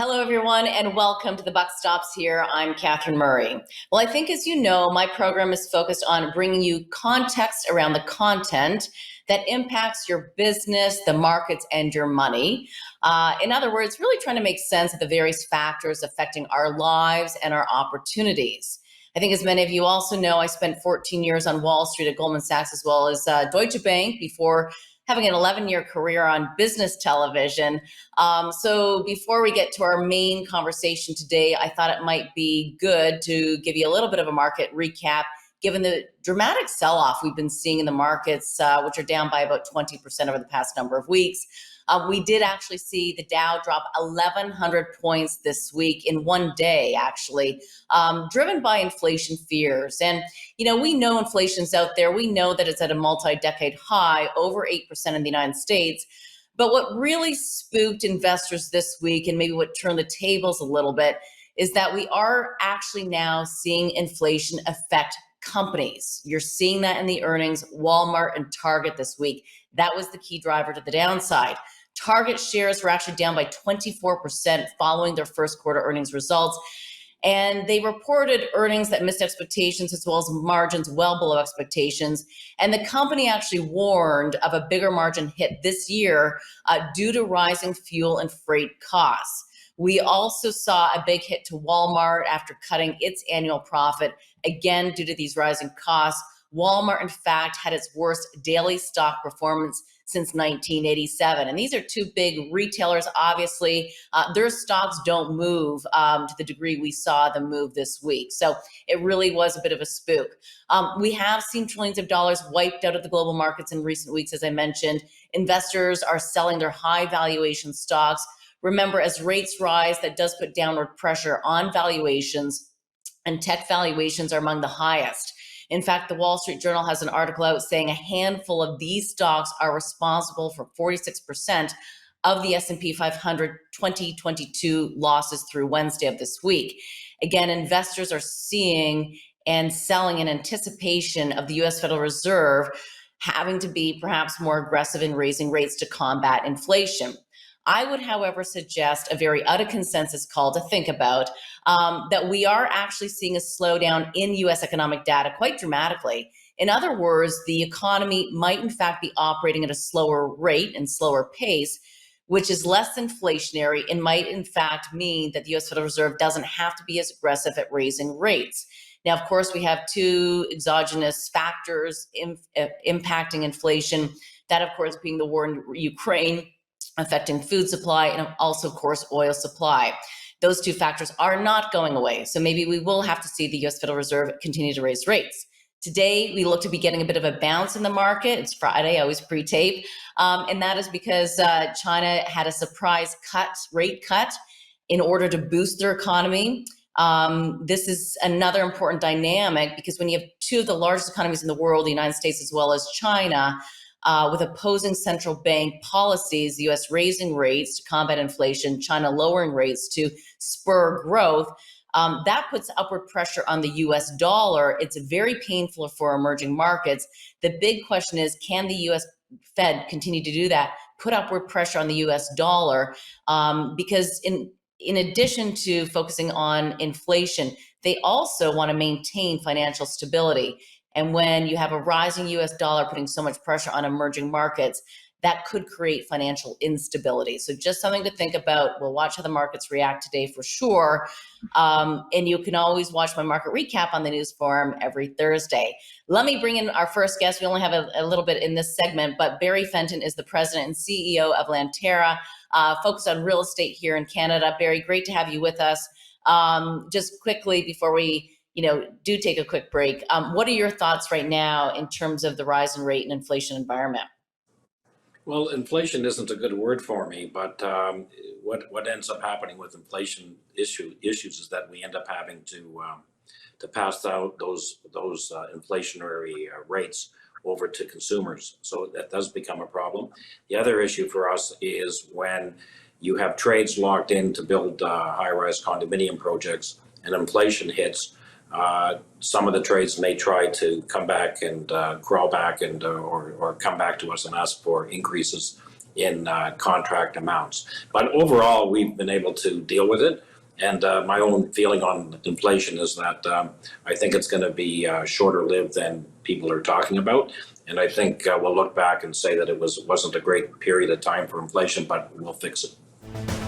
Hello, everyone, and welcome to The Buck Stops Here. I'm Catherine Murray. Well, I think, as you know, my program is focused on bringing you context around the content that impacts your business, the markets, and your money. In other words, really trying to make sense of the various factors affecting our lives and our opportunities. I think, as many of you also know, I spent 14 years on Wall Street at Goldman Sachs as well as Deutsche Bank before having an 11-year career on business television. So before we get to our main conversation today, I thought it might be good to give you a little bit of a market recap, given the dramatic sell-off we've been seeing in the markets, which are down by about 20% over the past number of weeks. We did actually see the Dow drop 1,100 points this week in one day, actually, driven by inflation fears. And, we know inflation's out there. We know that it's at a multi-decade high, over 8% in the United States. But what really spooked investors this week, and maybe what turned the tables a little bit, is that we are actually now seeing inflation affect companies. You're seeing that in the earnings, Walmart and Target this week. That was the key driver to the downside. Target shares were actually down by 24% following their first quarter earnings results. And they reported earnings that missed expectations as well as margins well below expectations. And the company actually warned of a bigger margin hit this year due to rising fuel and freight costs. We also saw a big hit to Walmart after cutting its annual profit, again, due to these rising costs. Walmart, in fact, had its worst daily stock performance since 1987. And these are two big retailers. Obviously, their stocks don't move to the degree we saw them move this week. So it really was a bit of a spook. We have seen trillions of dollars wiped out of the global markets in recent weeks, as I mentioned. Investors are selling their high valuation stocks. Remember, as rates rise, that does put downward pressure on valuations, and tech valuations are among the highest. In fact, the Wall Street Journal has an article out saying a handful of these stocks are responsible for 46% of the S&P 500 2022 losses through Wednesday of this week. Again, investors are seeing and selling in anticipation of the U.S. Federal Reserve having to be perhaps more aggressive in raising rates to combat inflation. I would, however, suggest a very out of consensus call to think about that we are actually seeing a slowdown in U.S. economic data quite dramatically. In other words, the economy might in fact be operating at a slower rate and slower pace, which is less inflationary and might in fact mean that the U.S. Federal Reserve doesn't have to be as aggressive at raising rates. Now, of course, we have two exogenous factors impacting inflation, that, of course, being the war in Ukraine, affecting food supply, and also, of course, oil supply. Those two factors are not going away. So maybe we will have to see the U.S. Federal Reserve continue to raise rates. Today, we look to be getting a bit of a bounce in the market. It's Friday, I always pre-tape. And that is because China had a surprise rate cut in order to boost their economy. This is another important dynamic because when you have two of the largest economies in the world, the United States as well as China, with opposing central bank policies, the U.S. raising rates to combat inflation, China lowering rates to spur growth, that puts upward pressure on the U.S. dollar. It's very painful for emerging markets. The big question is, can the U.S. Fed continue to do that, put upward pressure on the U.S. dollar? Because in addition to focusing on inflation, they also want to maintain financial stability. And when you have a rising U.S. dollar putting so much pressure on emerging markets, that could create financial instability. So just something to think about. We'll watch how the markets react today for sure. And you can always watch my market recap on the News Forum every Thursday. Let me bring in our first guest. We only have a little bit in this segment, but Barry Fenton is the president and CEO of Lanterra, focused on real estate here in Canada. Barry, great to have you with us. Just quickly before we do take a quick break. What are your thoughts right now in terms of the rise in rate and inflation environment? Well, inflation isn't a good word for me, but what ends up happening with inflation issues is that we end up having to pass out those inflationary rates over to consumers. So that does become a problem. The other issue for us is when you have trades locked in to build high-rise condominium projects and inflation hits. Some of the trades may try to come back and crawl back and or come back to us and ask for increases in contract amounts. But overall, we've been able to deal with it. And my own feeling on inflation is that I think it's going to be shorter lived than people are talking about. And I think we'll look back and say that it wasn't a great period of time for inflation, but we'll fix it.